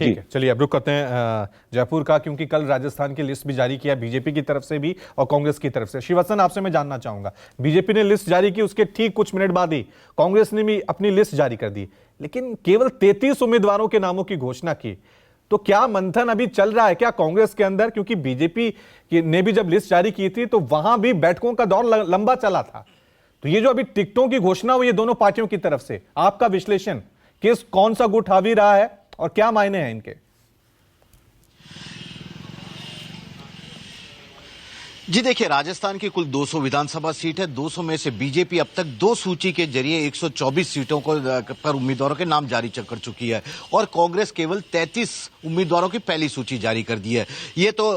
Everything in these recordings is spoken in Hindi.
ठीक है, चलिए अब रुक करते हैं जयपुर का, क्योंकि कल राजस्थान की लिस्ट भी जारी किया बीजेपी की तरफ से भी और कांग्रेस की तरफ से। श्रीवत्सन, आपसे मैं जानना चाहूंगा, बीजेपी ने लिस्ट जारी की, उसके ठीक कुछ मिनट बाद ही कांग्रेस ने भी अपनी लिस्ट जारी कर दी, लेकिन केवल 33 उम्मीदवारों के नामों की घोषणा की। तो क्या मंथन अभी चल रहा है क्या कांग्रेस के अंदर? क्योंकि बीजेपी ने भी जब लिस्ट जारी की थी तो वहां भी बैठकों का दौर लंबा चला था। तो ये जो अभी टिकटों की घोषणा हुई है दोनों पार्टियों की तरफ से, आपका विश्लेषण, कौन सा गुट हावी रहा है और क्या मायने हैं इनके? जी देखिए, राजस्थान की कुल 200 विधानसभा सीट है। 200 में से बीजेपी अब तक 2 सूची के जरिए 124 सीटों को पर उम्मीदवारों के नाम जारी कर चुकी है और कांग्रेस केवल 33 उम्मीदवारों की पहली सूची जारी कर दी है। ये तो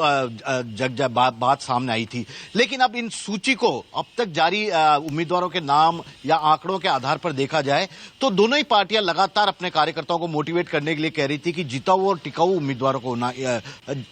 बात सामने आई थी, लेकिन अब इन सूची को अब तक जारी उम्मीदवारों के नाम या आंकड़ों के आधार पर देखा जाए तो दोनों ही पार्टियां लगातार अपने कार्यकर्ताओं को मोटिवेट करने के लिए कह रही थी कि जिताऊ और टिकाऊ उम्मीदवारों को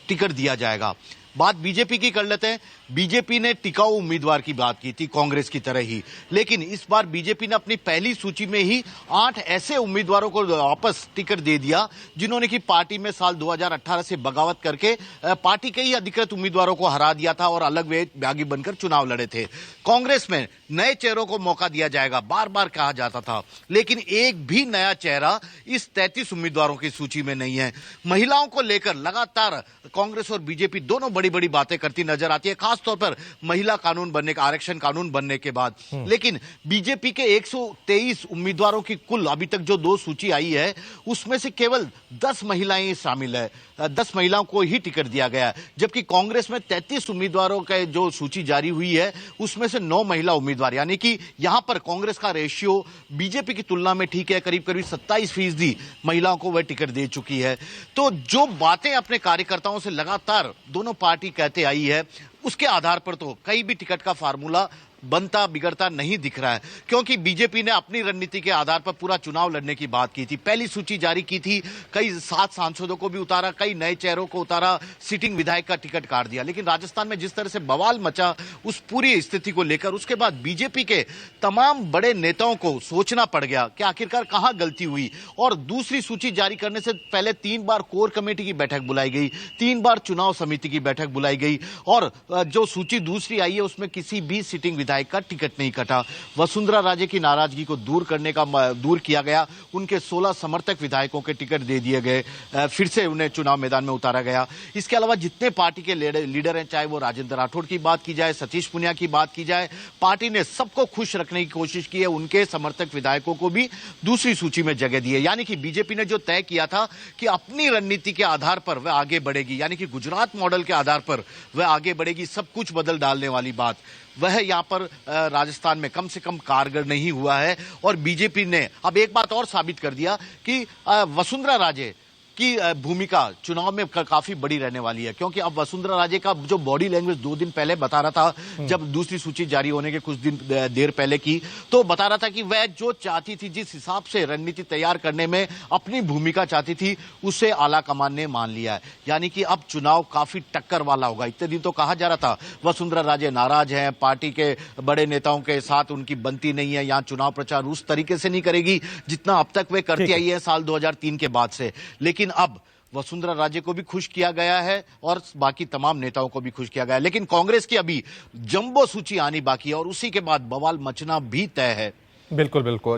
टिकट दिया जाएगा। बात बीजेपी की कर लेते हैं। बीजेपी ने टिकाऊ उम्मीदवार की बात की थी कांग्रेस की तरह ही, लेकिन इस बार बीजेपी ने अपनी पहली सूची में ही 8 ऐसे उम्मीदवारों को वापस टिकट दे दिया जिन्होंने की पार्टी में साल 2018 से बगावत करके पार्टी के ही अधिकृत उम्मीदवारों को हरा दिया था और अलग वे बागी बनकर चुनाव लड़े थे। कांग्रेस में नए चेहरों को मौका दिया जाएगा बार बार कहा जाता था, लेकिन एक भी नया चेहरा इस 33 उम्मीदवारों की सूची में नहीं है। महिलाओं को लेकर लगातार कांग्रेस और बीजेपी दोनों बड़ी बड़ी बातें करती नजर आती है, खासतौर पर महिला कानून बनने का, आरक्षण कानून बनने के बाद। लेकिन बीजेपी के 123 उम्मीदवारों की कुल अभी तक जो 2 सूची आई है उसमें से केवल 10 महिलाएं शामिल है, 10 महिलाओं को ही टिकट दिया गया है, जबकि कांग्रेस में 33 उम्मीदवारों का जो सूची जारी हुई है उसमें से 9 महिला उम्मीदवार, यानी कि यहां पर कांग्रेस का रेशियो बीजेपी की तुलना में ठीक है, करीब करीब 27% महिलाओं को वह टिकट दे चुकी है। तो जो बातें अपने कार्यकर्ताओं से लगातार दोनों पार्टी कहते आई है उसके आधार पर तो कहीं भी टिकट का फार्मूला बनता बिगड़ता नहीं दिख रहा है, क्योंकि बीजेपी ने अपनी रणनीति के आधार पर पूरा चुनाव लड़ने की बात की थी। पहली सूची जारी की थी, कई 7 सांसदों को भी उतारा, कई नए चेहरों को उतारा, सिटिंग विधायक का टिकट काट दिया। लेकिन राजस्थान में जिस तरह से बवाल मचा उस पूरी स्थिति को लेकर उसके बाद बीजेपी के तमाम बड़े नेताओं को सोचना पड़ गया कि आखिरकार कहां गलती हुई। और दूसरी सूची जारी करने से पहले 3 बार कोर कमेटी की बैठक बुलाई गई, 3 बार चुनाव समिति की बैठक बुलाई गई और जो सूची दूसरी आई है उसमें किसी भी सिटिंग का टिकट नहीं कटा। वसुंधरा राजे की नाराजगी को दूर किया गया, उनके 16 समर्थक विधायकों के टिकट दे दिए गए, फिर से उन्हें चुनाव मैदान में उतारा गया। इसके अलावा जितने पार्टी के लीडर हैं, चाहे वो राजेंद्र राठौड़ की बात की जाए, सतीश पुनिया की बात की जाए, पार्टी ने सबको खुश रखने की कोशिश की है, उनके समर्थक विधायकों को भी दूसरी सूची में जगह दी है। यानी कि बीजेपी ने जो तय किया था कि अपनी रणनीति के आधार पर वह आगे बढ़ेगी, यानी कि गुजरात मॉडल के आधार पर वह आगे बढ़ेगी, सब कुछ बदल डालने वाली बात, वह यहां पर राजस्थान में कम से कम कारगर नहीं हुआ है। और बीजेपी ने अब एक बात और साबित कर दिया कि वसुंधरा राजे की भूमिका चुनाव में काफी बड़ी रहने वाली है, क्योंकि अब वसुंधरा राजे का जो बॉडी लैंग्वेज 2 दिन पहले बता रहा था, जब दूसरी सूची जारी होने के कुछ दिन देर पहले की, तो बता रहा था कि वह जो चाहती थी, जिस हिसाब से रणनीति तैयार करने में अपनी भूमिका चाहती थी, उसे आला कमान ने मान लिया है। यानी कि अब चुनाव काफी टक्कर वाला होगा। इतने दिन तो कहा जा रहा था वसुंधरा राजे नाराज है, पार्टी के बड़े नेताओं के साथ उनकी बनती नहीं है, यहां चुनाव प्रचार उस तरीके से नहीं करेगी जितना अब तक वे करती आई है साल 2003 के बाद से। लेकिन अब वसुंधरा राजे को भी खुश किया गया है और बाकी तमाम नेताओं को भी खुश किया गया है, लेकिन कांग्रेस की अभी जंबो सूची आनी बाकी है और उसी के बाद बवाल मचना भी तय है। बिल्कुल बिल्कुल।